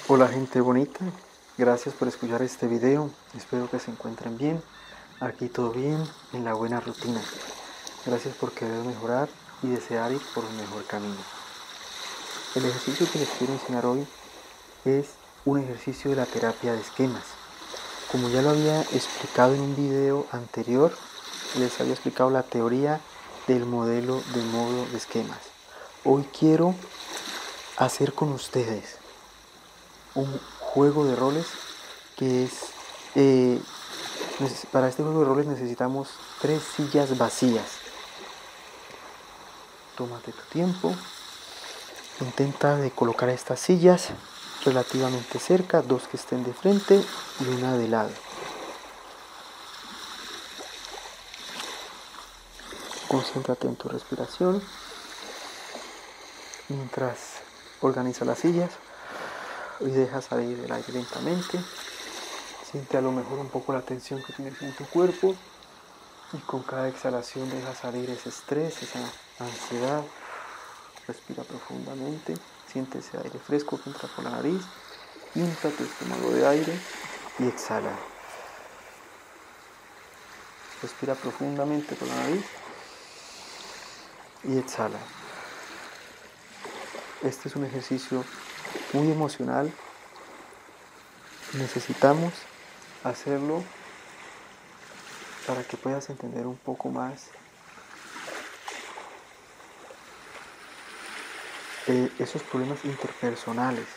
Hola gente bonita, gracias por escuchar este video, espero que se encuentren bien, aquí todo bien, en la buena rutina. Gracias por querer mejorar y desear ir por un mejor camino. El ejercicio que les quiero enseñar hoy es un ejercicio de la terapia de esquemas. Como ya lo había explicado en un video anterior, les había explicado la teoría del modelo de modo de esquemas. Hoy quiero hacer con ustedes un juego de roles que es para este juego de roles necesitamos 3 sillas vacías. Tómate tu tiempo, intenta de colocar estas sillas relativamente cerca, 2 que estén de frente y una de lado. Concéntrate en tu respiración mientras organiza las sillas y deja salir el aire lentamente. Siente a lo mejor un poco la tensión que tienes en tu cuerpo y con cada exhalación deja salir ese estrés, esa ansiedad. Respira profundamente, siente ese aire fresco que entra por la nariz, infla tu estómago de aire y exhala. Respira profundamente por la nariz y exhala. Este es un ejercicio muy emocional. Necesitamos hacerlo para que puedas entender un poco más esos problemas interpersonales,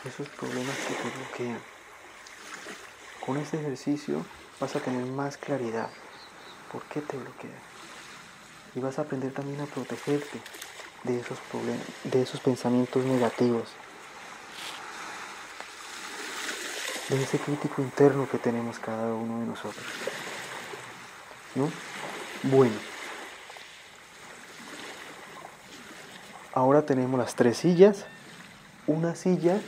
esos problemas que te bloquean. Con este ejercicio vas a tener más claridad por qué te bloquea y vas a aprender también a protegerte de esos problemas, de esos pensamientos negativos, de ese crítico interno que tenemos cada uno de nosotros, ¿no? Bueno, ahora tenemos las 3 sillas. Una silla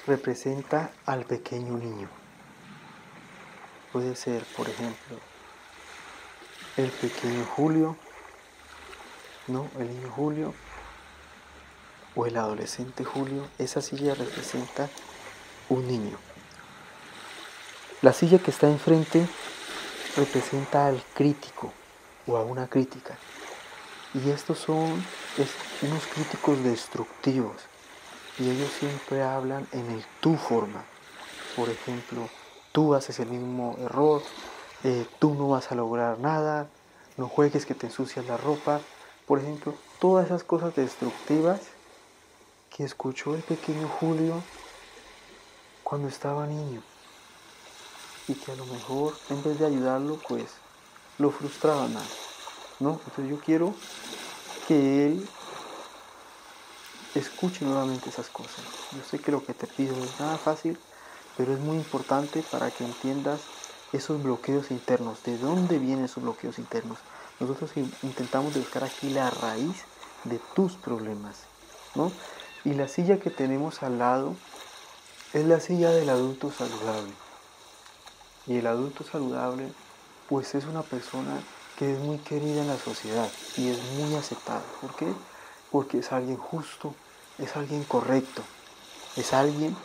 representa al pequeño niño. Puede ser, por ejemplo, el pequeño Julio, ¿no? El niño Julio o el adolescente Julio. Esa silla representa un niño. La silla que está enfrente representa al crítico o a una crítica. Y estos son unos críticos destructivos. Y ellos siempre hablan en el tú forma. Por ejemplo, tú haces el mismo error, tú no vas a lograr nada, no juegues que te ensucias la ropa. Por ejemplo, todas esas cosas destructivas que escuchó el pequeño Julio cuando estaba niño. Y que a lo mejor en vez de ayudarlo, pues lo frustraba más, ¿no? Entonces yo quiero que él escuche nuevamente esas cosas. Yo sé que lo que te pido es nada fácil, pero es muy importante para que entiendas esos bloqueos internos. ¿De dónde vienen esos bloqueos internos? Nosotros intentamos buscar aquí la raíz de tus problemas, ¿no? Y la silla que tenemos al lado es la silla del adulto saludable. Y el adulto saludable, pues es una persona que es muy querida en la sociedad y es muy aceptada. ¿Por qué? Porque es alguien justo, es alguien correcto, es alguien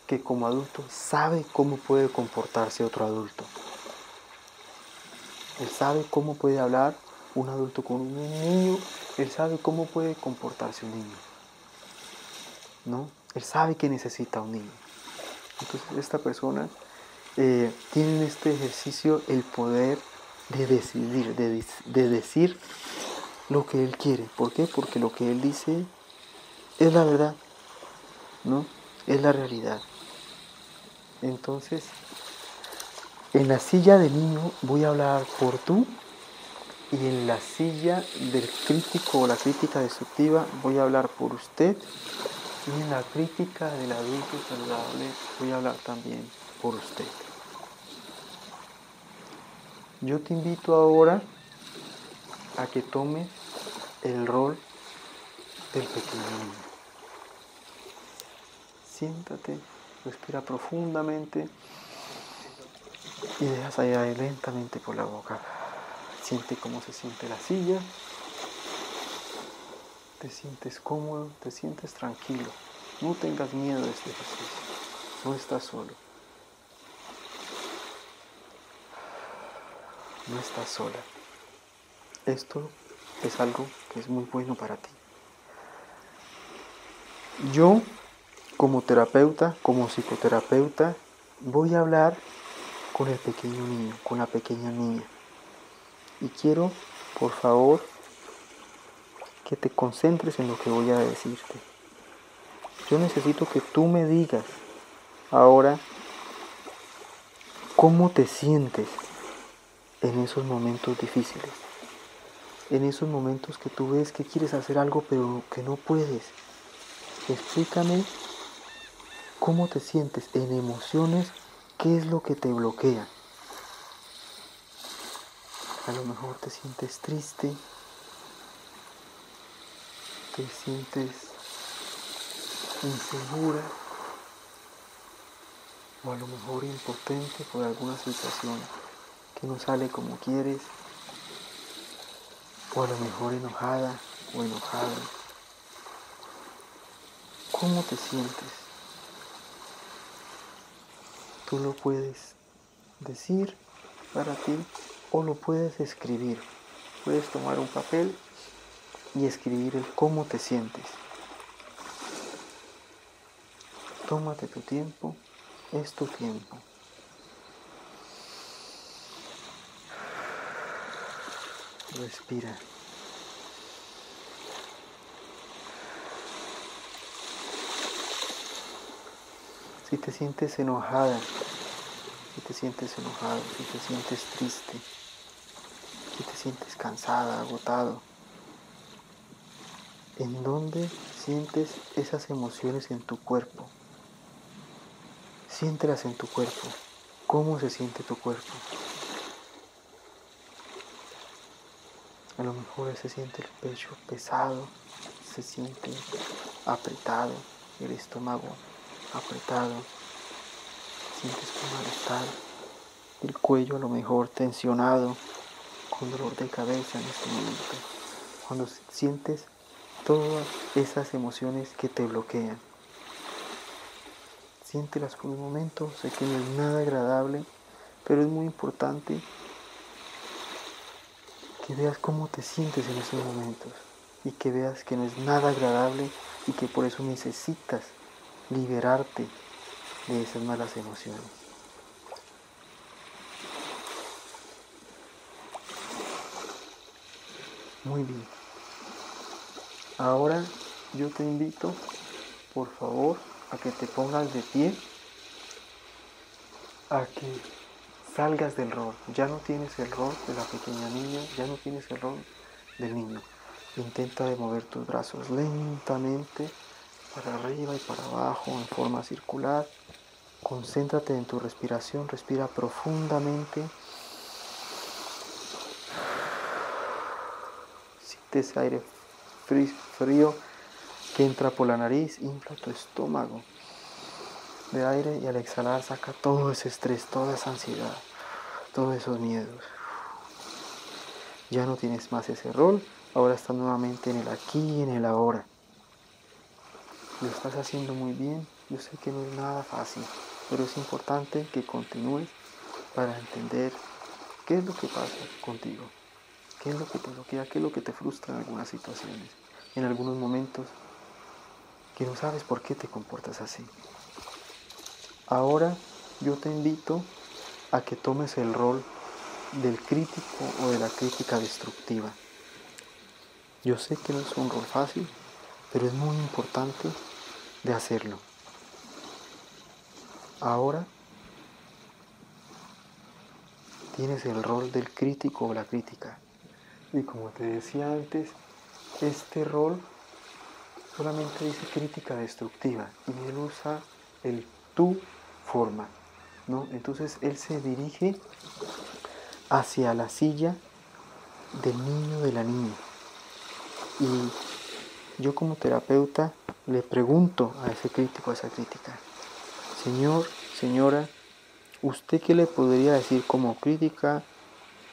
que como adulto sabe cómo puede comportarse otro adulto. Él sabe cómo puede hablar un adulto con un niño, él sabe cómo puede comportarse un niño, ¿no? Él sabe que necesita un niño. Entonces esta persona tiene en este ejercicio el poder de decidir, de decir lo que él quiere. ¿Por qué? Porque lo que él dice es la verdad, ¿no? Es la realidad. Entonces, en la silla del niño voy a hablar por tú y en la silla del crítico o la crítica destructiva voy a hablar por usted y en la crítica del adulto saludable voy a hablar también por usted. Yo te invito ahora a que tomes el rol del pequeño niño. Siéntate, respira profundamente y deja salir aire lentamente por la boca. Siente cómo se siente la silla. Te sientes cómodo, te sientes tranquilo. No tengas miedo de este ejercicio. No estás solo. No estás sola. Esto es algo que es muy bueno para ti. Yo, como terapeuta, como psicoterapeuta, voy a hablar con el pequeño niño, con la pequeña niña. Y quiero, por favor, que te concentres en lo que voy a decirte. Yo necesito que tú me digas ahora cómo te sientes en esos momentos difíciles. En esos momentos que tú ves que quieres hacer algo pero que no puedes. Explícame cómo te sientes en emociones, qué es lo que te bloquea. A lo mejor te sientes triste, te sientes insegura o a lo mejor impotente por alguna situación que no sale como quieres, o a lo mejor enojada o enojado. ¿Cómo te sientes? Tú lo puedes decir para ti o lo puedes escribir. Puedes tomar un papel y escribir el cómo te sientes. Tómate tu tiempo, es tu tiempo. Respira. Si te sientes enojada, si te sientes enojado, si te sientes triste, si te sientes cansada, agotado, ¿en dónde sientes esas emociones en tu cuerpo? Siéntelas en tu cuerpo. ¿Cómo se siente tu cuerpo? A lo mejor se siente el pecho pesado, se siente apretado, el estómago apretado, sientes con malestar, el cuello a lo mejor tensionado, con dolor de cabeza en este momento. Cuando sientes todas esas emociones que te bloquean, siéntelas por un momento. Sé que no es nada agradable, pero es muy importante que veas cómo te sientes en esos momentos y que veas que no es nada agradable y que por eso necesitas liberarte de esas malas emociones. Muy bien. Ahora yo te invito, por favor, a que te pongas de pie, a que salgas del rol. Ya no tienes el rol de la pequeña niña, ya no tienes el rol del niño. Intenta de mover tus brazos lentamente para arriba y para abajo en forma circular. Concéntrate en tu respiración, respira profundamente. Sientes aire frío que entra por la nariz, infla tu estómago de aire y al exhalar saca todo ese estrés, toda esa ansiedad, todos esos miedos. Ya no tienes más ese rol, ahora estás nuevamente en el aquí y en el ahora. Lo estás haciendo muy bien, yo sé que no es nada fácil, pero es importante que continúes para entender qué es lo que pasa contigo, qué es lo que te bloquea, qué es lo que te frustra en algunas situaciones, en algunos momentos que no sabes por qué te comportas así. Ahora yo te invito a que tomes el rol del crítico o de la crítica destructiva. Yo sé que no es un rol fácil, pero es muy importante de hacerlo. Ahora tienes el rol del crítico o la crítica. Y como te decía antes, este rol solamente dice crítica destructiva y él usa el tú forma, ¿no? Entonces él se dirige hacia la silla del niño o de la niña. Y yo como terapeuta le pregunto a ese crítico, a esa crítica, señor, señora, ¿usted qué le podría decir como crítica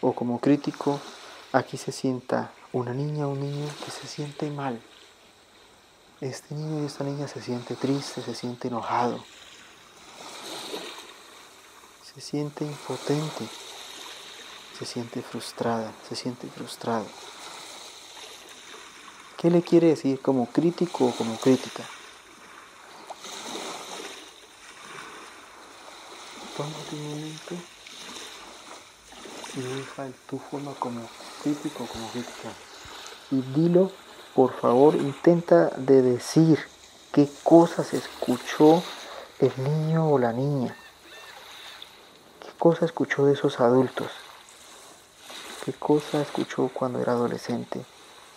o como crítico? Aquí se sienta una niña o un niño que se siente mal. Este niño y esta niña se siente triste, se siente enojado, se siente impotente, se siente frustrada, se siente frustrado. ¿Qué le quiere decir como crítico o como crítica? Tómate un momento y deja tu forma como crítico o como crítica. Y dilo, por favor, intenta de decir qué cosas escuchó el niño o la niña. ¿Qué cosa escuchó de esos adultos? ¿Qué cosa escuchó cuando era adolescente?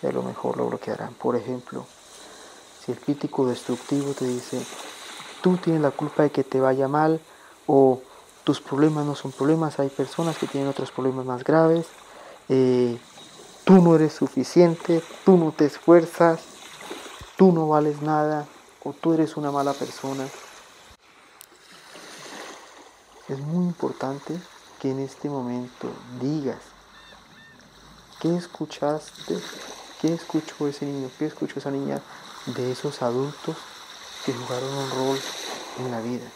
Y a lo mejor lo bloquearán. Por ejemplo, si el crítico destructivo te dice, tú tienes la culpa de que te vaya mal, o tus problemas no son problemas, hay personas que tienen otros problemas más graves, tú no eres suficiente, tú no te esfuerzas, tú no vales nada, o tú eres una mala persona. Es muy importante que en este momento digas, ¿qué escuchaste? ¿Qué escuchó ese niño? ¿Qué escuchó esa niña de esos adultos que jugaron un rol en la vida?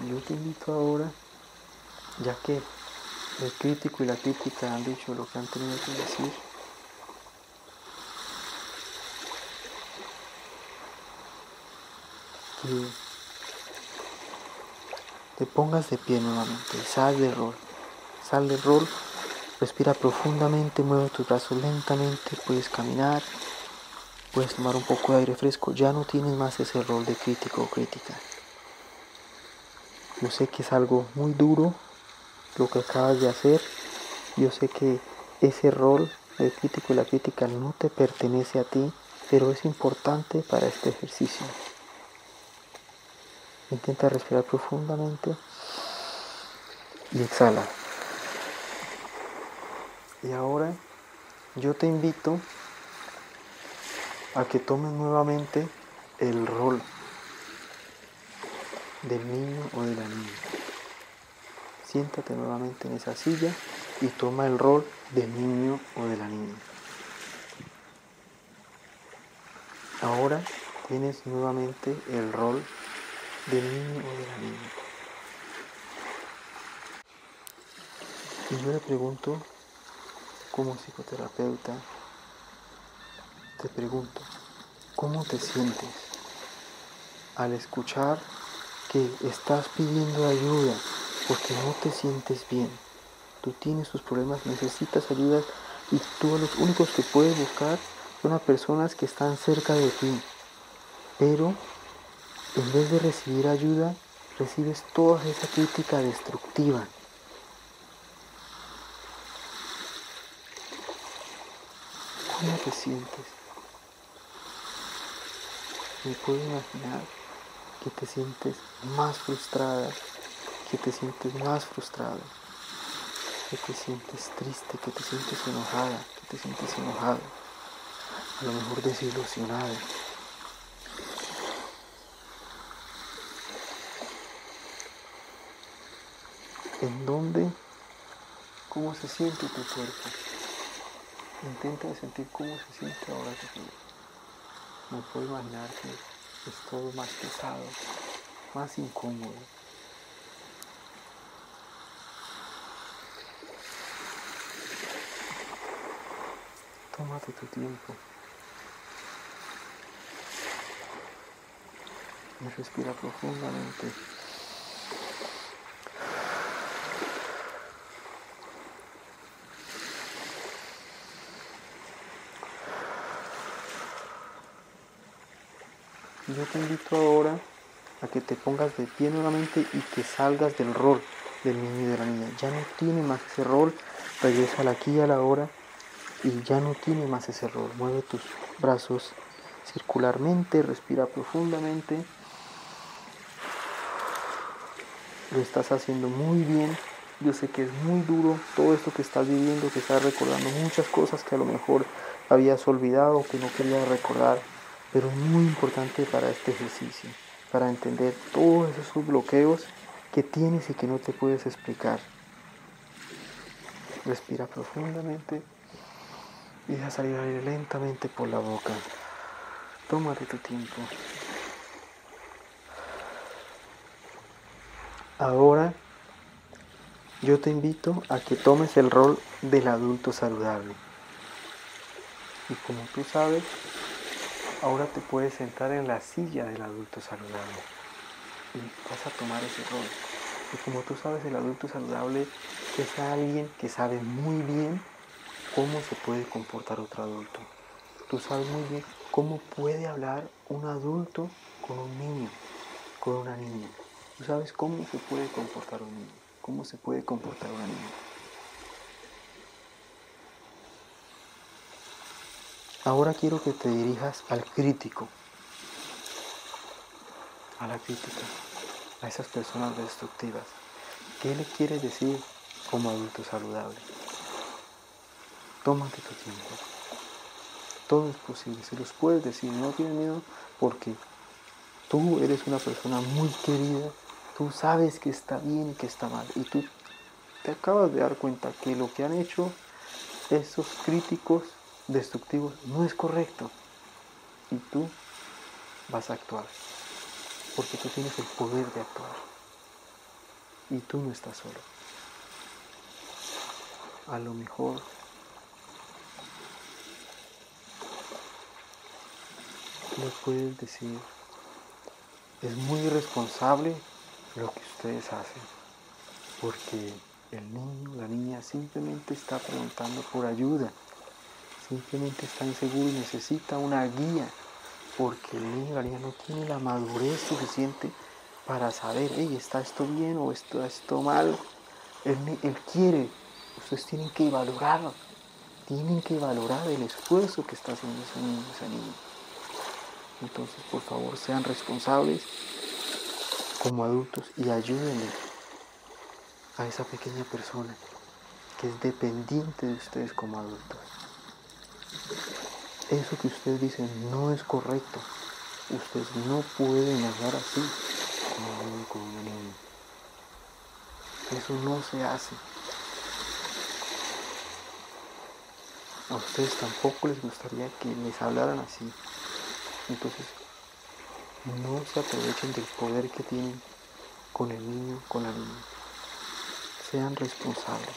Yo te invito ahora, ya que el crítico y la crítica han dicho lo que han tenido que decir, que te pongas de pie nuevamente, sal del rol, respira profundamente, mueve tus brazos lentamente, puedes caminar, puedes tomar un poco de aire fresco, ya no tienes más ese rol de crítico o crítica. Yo sé que es algo muy duro lo que acabas de hacer, yo sé que ese rol, el crítico y la crítica, no te pertenece a ti, pero es importante para este ejercicio. Intenta respirar profundamente y exhala. Y ahora yo te invito a que tomes nuevamente el rol del niño o de la niña. Siéntate nuevamente en esa silla y toma el rol del niño o de la niña. Ahora tienes nuevamente el rol del niño o de la niña. Y yo le pregunto, como psicoterapeuta, te pregunto, ¿cómo te sientes al escuchar que estás pidiendo ayuda porque no te sientes bien? Tú tienes tus problemas, necesitas ayuda y tú los únicos que puedes buscar son las personas que están cerca de ti. Pero en vez de recibir ayuda, recibes toda esa crítica destructiva. ¿Cómo te sientes? Me puedo imaginar que te sientes más frustrada, que te sientes más frustrado, que te sientes triste, que te sientes enojada, que te sientes enojado, a lo mejor desilusionado. ¿En dónde? ¿Cómo se siente tu cuerpo? Intenta sentir cómo se siente ahora tu cuerpo. Me puedo imaginar que es todo más pesado, más incómodo. Tómate tu tiempo y respira profundamente. Yo te invito ahora a que te pongas de pie nuevamente y que salgas del rol del niño y de la niña. Ya no tiene más ese rol, regresa al aquí y a la hora y ya no tiene más ese rol. Mueve tus brazos circularmente, respira profundamente. Lo estás haciendo muy bien. Yo sé que es muy duro todo esto que estás viviendo, que estás recordando muchas cosas que a lo mejor habías olvidado o que no querías recordar, pero es muy importante para este ejercicio. para entender todos esos bloqueos que tienes y que no te puedes explicar. Respira profundamente y deja salir aire lentamente por la boca. Tómate tu tiempo. Ahora yo te invito a que tomes el rol del adulto saludable. Y como tú sabes, ahora te puedes sentar en la silla del adulto saludable. Y vas a tomar ese rol. Y como tú sabes, el adulto saludable es alguien que sabe muy bien cómo se puede comportar otro adulto. Tú sabes muy bien cómo puede hablar un adulto con un niño, con una niña. Tú sabes cómo se puede comportar un niño, cómo se puede comportar una niña. Ahora quiero que te dirijas al crítico, a la crítica, a esas personas destructivas. ¿Qué le quieres decir como adulto saludable? Tómate tu tiempo. Todo es posible, se los puedes decir, no tienes miedo porque tú eres una persona muy querida, tú sabes que está bien y que está mal y tú te acabas de dar cuenta que lo que han hecho esos críticos destructivos no es correcto y tú vas a actuar porque tú tienes el poder de actuar y tú no estás solo. A lo mejor le puedes decir, es muy irresponsable lo que ustedes hacen, porque el niño, la niña simplemente está preguntando por ayuda, simplemente está inseguro y necesita una guía, porque el niño, la niña no tiene la madurez suficiente para saber, hey, ¿está esto bien o está esto mal? Él quiere, ustedes tienen que valorarlo, tienen que valorar el esfuerzo que está haciendo ese niño, esa niña. Entonces, por favor, sean responsables como adultos y ayúdenle a esa pequeña persona que es dependiente de ustedes como adultos. Eso que ustedes dicen no es correcto. Ustedes no pueden hablar así con un niño, con una niña. Eso no se hace. A ustedes tampoco les gustaría que les hablaran así. Entonces, no se aprovechen del poder que tienen con el niño, con la niña. Sean responsables.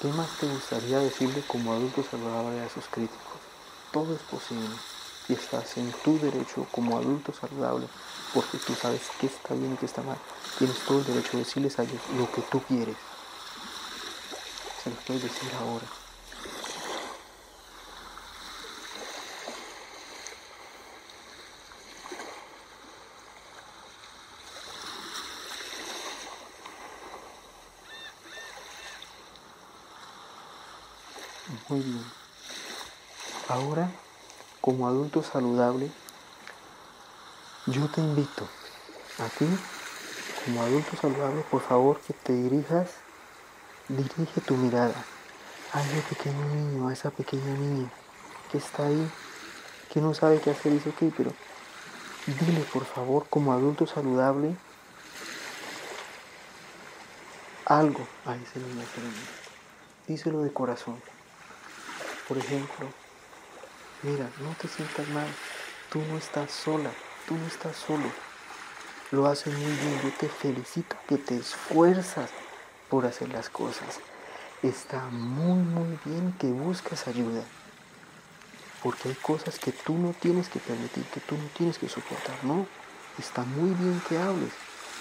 ¿Qué más te gustaría decirle como adulto saludable a esos críticos? Todo es posible y estás en tu derecho como adulto saludable porque tú sabes qué está bien y qué está mal. Tienes todo el derecho de decirles a ellos lo que tú quieres. Se los puedes decir ahora. Muy bien. Ahora, como adulto saludable, yo te invito a ti, como adulto saludable, por favor que te dirige tu mirada a ese pequeño niño, a esa pequeña niña que está ahí, que no sabe qué hacer y dice, ok, pero dile por favor como adulto saludable algo a ese niño, díselo de corazón. Por ejemplo, mira, no te sientas mal, tú no estás sola, tú no estás solo, lo haces muy bien, yo te felicito que te esfuerzas por hacer las cosas. Está muy bien que busques ayuda, porque hay cosas que tú no tienes que permitir, que tú no tienes que soportar, no. Está muy bien que hables,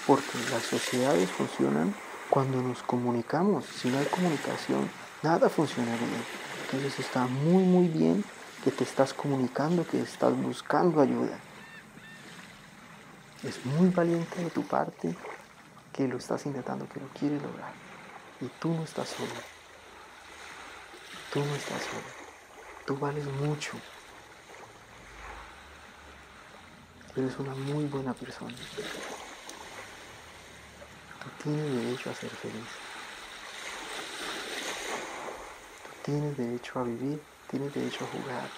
porque las sociedades funcionan cuando nos comunicamos. Si no hay comunicación, nada funcionaría. Entonces está muy bien que te estás comunicando, que estás buscando ayuda. Es muy valiente de tu parte que lo estás intentando, que lo quieres lograr. Y tú no estás solo. Tú no estás solo. Tú vales mucho. Eres una muy buena persona. Tú tienes derecho a ser feliz. Tú tienes derecho a vivir, tienes derecho a jugar.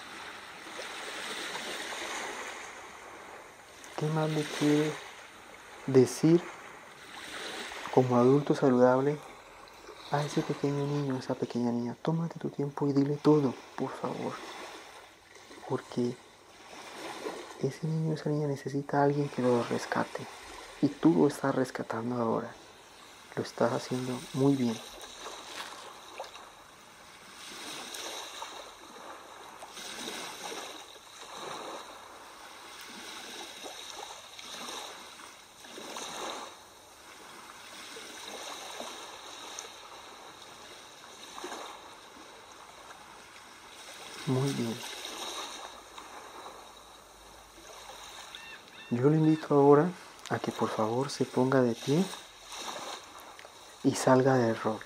¿Qué más le quieres decir como adulto saludable a ese pequeño niño, a esa pequeña niña? Tómate tu tiempo y dile todo, por favor. Porque ese niño, esa niña necesita a alguien que lo rescate. Y tú lo estás rescatando ahora. Lo estás haciendo muy bien. Muy bien. Yo le invito ahora a que por favor se ponga de pie y salga del rol.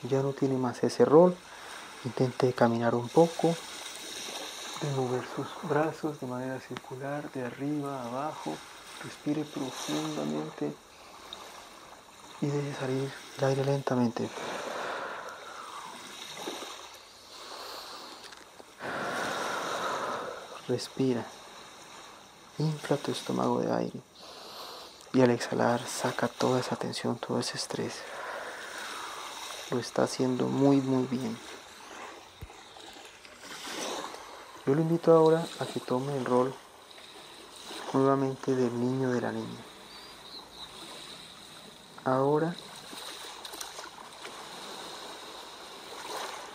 Ya no tiene más ese rol. Intente caminar un poco, de mover sus brazos de manera circular, de arriba a abajo. Respire profundamente y deje salir el aire lentamente. Respira. Infla tu estómago de aire. Y al exhalar, saca toda esa tensión, todo ese estrés. Lo está haciendo muy, muy bien. Yo lo invito ahora a que tome el rol nuevamente del niño de la niña. Ahora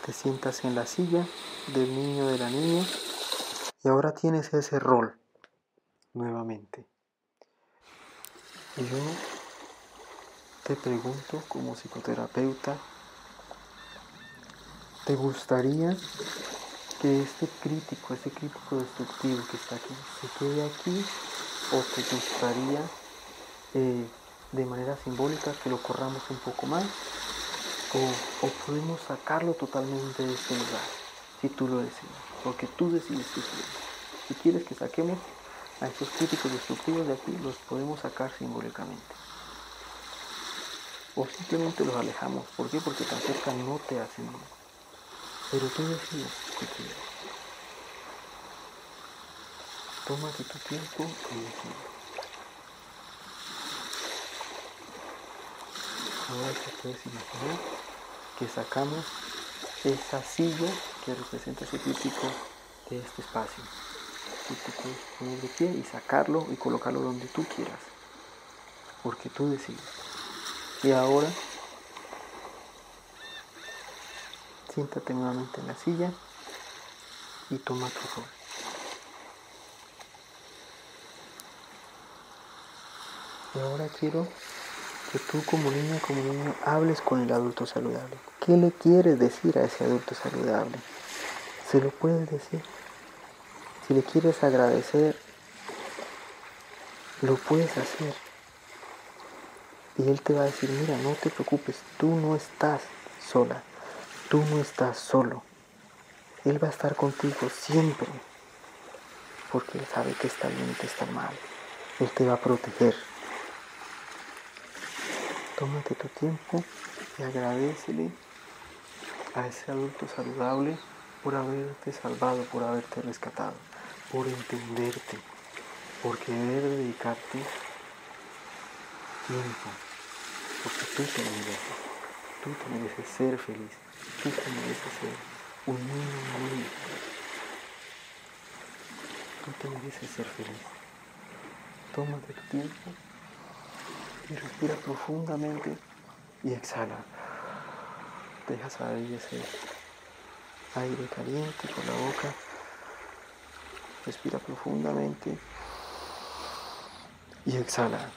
te sientas en la silla del niño de la niña y ahora tienes ese rol nuevamente. Y yo te pregunto como psicoterapeuta, ¿te gustaría que este crítico destructivo que está aquí, se quede aquí? ¿O te gustaría de manera simbólica que lo corramos un poco más? ¿O podemos sacarlo totalmente de este lugar, si tú lo deseas? Porque tú decides qué quieres. Si quieres que saquemos a estos críticos destructivos de aquí, los podemos sacar simbólicamente. O simplemente los alejamos. ¿Por qué? Porque tan cerca no te hacen bien. Pero tú decides qué quieres. Tómate tu tiempo y decide. Ahora te puedes imaginar que sacamos esa silla que representa ese crítico de este espacio. Y te puedes poner de pie y sacarlo y colocarlo donde tú quieras. Porque tú decides. Y ahora siéntate nuevamente en la silla y toma tu rol. Y ahora quiero que tú como niña, como niño, hables con el adulto saludable. ¿Qué le quieres decir a ese adulto saludable? Se lo puedes decir. Si le quieres agradecer, lo puedes hacer. Y él te va a decir, mira, no te preocupes, tú no estás sola, tú no estás solo. Él va a estar contigo siempre, porque él sabe que está bien y que está mal. Él te va a proteger. Tómate tu tiempo y agradécele a ese adulto saludable por haberte salvado, por haberte rescatado, por entenderte, por querer dedicarte tiempo, porque tú te mereces ser feliz, tú te mereces ser un niño, tú te mereces ser feliz. Tómate tu tiempo y respira profundamente y exhala. Deja salir ese aire caliente por la boca. Respira profundamente y exhala.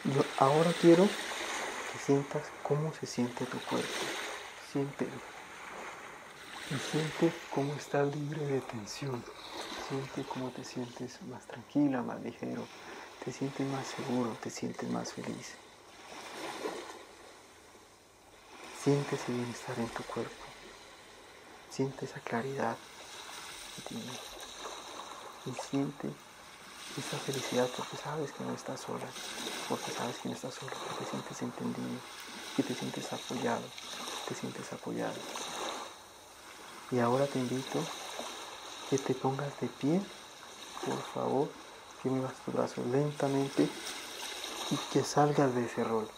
Yo ahora quiero que sientas cómo se siente tu cuerpo. Siéntelo. Y siente cómo estás libre de tensión. Siente cómo te sientes más tranquila, más ligero. Te sientes más seguro, te sientes más feliz. Siente ese bienestar en tu cuerpo. Siente esa claridad que tienes. Y siente esa felicidad porque sabes que no estás sola. Porque sabes que no estás solo, porque te sientes entendido. y te sientes apoyado, te sientes apoyado. Y ahora te invito que te pongas de pie, por favor, que muevas tus brazos lentamente y que salgas de ese rol.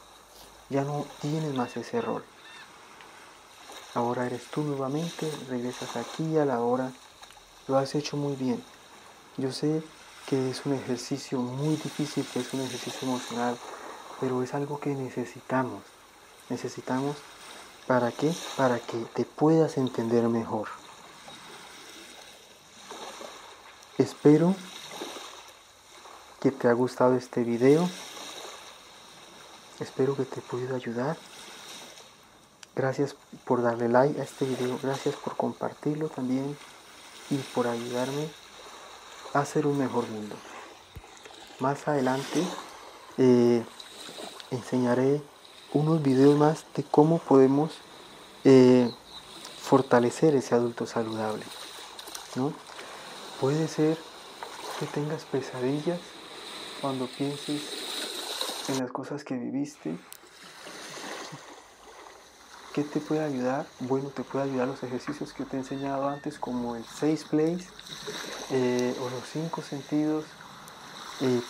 Ya no tienes más ese rol. Ahora eres tú nuevamente, regresas aquí a la hora. Lo has hecho muy bien. Yo sé que es un ejercicio muy difícil, que es un ejercicio emocional, pero es algo que necesitamos. Necesitamos, ¿para qué? Para que te puedas entender mejor. Espero que te haya gustado este video. Espero que te he podido ayudar. Gracias por darle like a este video. Gracias por compartirlo también y por ayudarme a hacer un mejor mundo. Más adelante enseñaré unos videos más de cómo podemos fortalecer ese adulto saludable, ¿no? Puede ser que tengas pesadillas cuando pienses en las cosas que viviste. ¿Qué te puede ayudar? Bueno, te puede ayudar los ejercicios que te he enseñado antes, como el 6 plays o los 5 sentidos.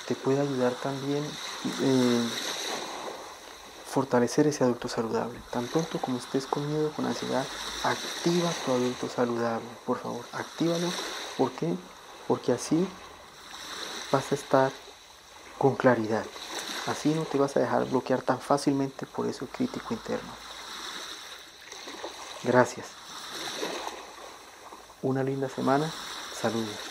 Te puede ayudar también fortalecer ese adulto saludable. Tan pronto como estés con miedo, con ansiedad, activa tu adulto saludable. Por favor, actívalo. ¿Por qué? Porque así vas a estar con claridad. Así no te vas a dejar bloquear tan fácilmente por eso crítico interno. Gracias. Una linda semana. Saludos.